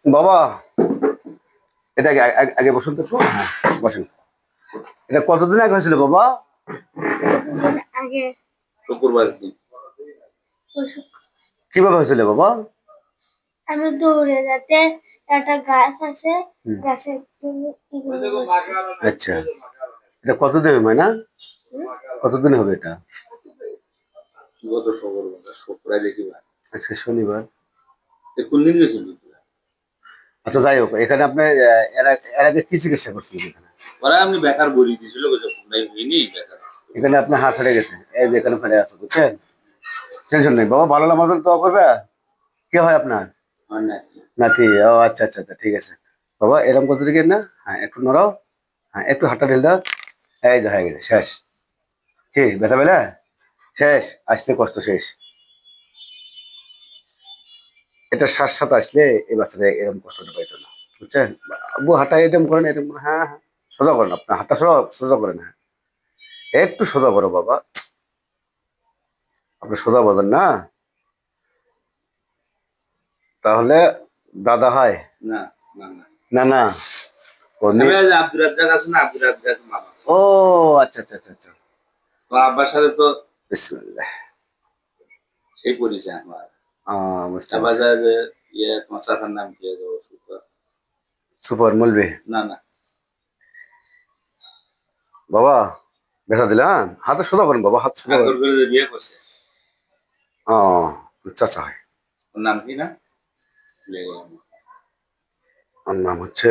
বাবা, এটা আগে আগে আগে বসুন তো একটু। হ্যাঁ, বসেন। এটা কতদিন আগে হয়েছিল বাবা? কিছুদিন আগে। শুক্রবার দিন। কিভাবে হয়েছিল বাবা? আমি দৌড়ে যেতে একটা গাছ আছে, হুম। গাছের আচ্ছা, এটা কতদিন হয় না? কতদিন হবে এটা? গত শুক্রবার, শুক্রবার দেখি ভাই। আজকে শনিবার। কোন দিন গেছিল? আচ্ছা, যাই হোক, এখানে আপনি এর আগে কি চিকিৎসা করছিলেন এখানে? ওরা আপনি বেকার বড়ি দিয়েছিল নাই হয়নি বেকার। এখানে আপনার হাত ফেটে গেছে, এই যে এখানে ফেটে আছে, বুঝছেন? টেনশন নেই বাবা, ভালো লাগবে তো করবে। কে হয় আপনার? আমার নাতি। নাতি? ও আচ্ছা আচ্ছা আচ্ছা, ঠিক আছে বাবা, এরকম করতে দিকেন না। হ্যাঁ, একটু নড়াও। হ্যাঁ, একটু হাতটা ঢেল দাও। এই যে হয়ে গেছে, শেষ। কি ব্যথা পেলে? শেষ, আসতে কষ্ট শেষ। এটা শ্বাস সাথে আসলে এই বাচ্চাটা এরকম কষ্টটা পাইতো না, বুঝছেন? আব্বু হাঁটা এরকম করেন, এরকম করেন। হ্যাঁ হ্যাঁ, সোজা করেন, আপনার হাতটা সোজা সোজা করেন। হ্যাঁ, একটু সোজা করো বাবা, আপনি সোজা বলেন না, তাহলে দাদা হয়। না না না। না না, আমি আব্দুর রাজ্জাক আছে না, আব্দুর রাজ্জাক মামা। ও আচ্ছা আচ্ছা আচ্ছা আচ্ছা। তো আব্বার সাথে তো বিসমিল্লাহ। সেই পরিচয় আমার। বুঝতে আবার পারছি। যে ইয়ে তোমার চাচার নাম কি আছে? সুপার মলবে। না না। বাবা, ব্যথা দিলাম, হাতে সোজা করেন বাবা, হাত সোজা আদর করেন। করে যে বিয়ে করছে। ও, চাচা হয়। ওর নাম কি না? ভুলে গেলাম। ওর নাম হচ্ছে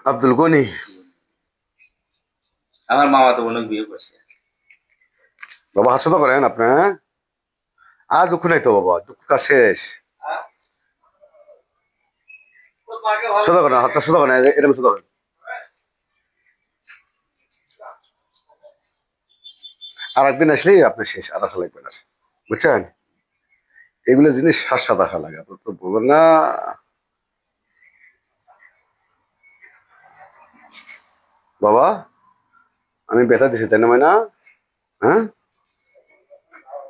আব্দুল গনি। আমার মামা তো বোনকে বিয়ে করছে। বাবা, হাত সোজা করেন আপনি। হ্যাঁ? আর দুঃখ নাই তো বাবা, দুঃখ কাজ শেষ। সোজা করেন, হাতটা সোজা করেন, এরকম সোজা করেন। আর একদিন আসলেই আপনি শেষ, আর আসা লাগবে না, বুঝছেন? এগুলো জিনিস শ্বাস সাদা আসা লাগে, আপনার তো বলবেন না। বাবা, আমি ব্যথা দিছি তাই না ময়না? হ্যাঁ,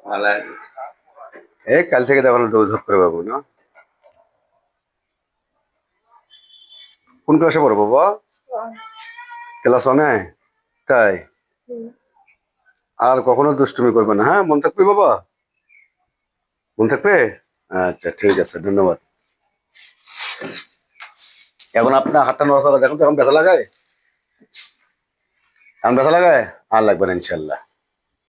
ভালো এই কাল থেকে দেখানো দৌড় করে পাবো না। কোন ক্লাসে পড়ো বাবা? ক্লাস ওয়ানে? তাই? আর কখনো দুষ্টুমি করবে না, হ্যাঁ? মন থাকবে বাবা, মন থাকবে। আচ্ছা, ঠিক আছে, ধন্যবাদ। এখন আপনার হাতটা নড়াচড়া দেখুন তো, এখন ব্যথা লাগায়? এখন ব্যথা লাগায়? আর লাগবে না ইনশাল্লাহ।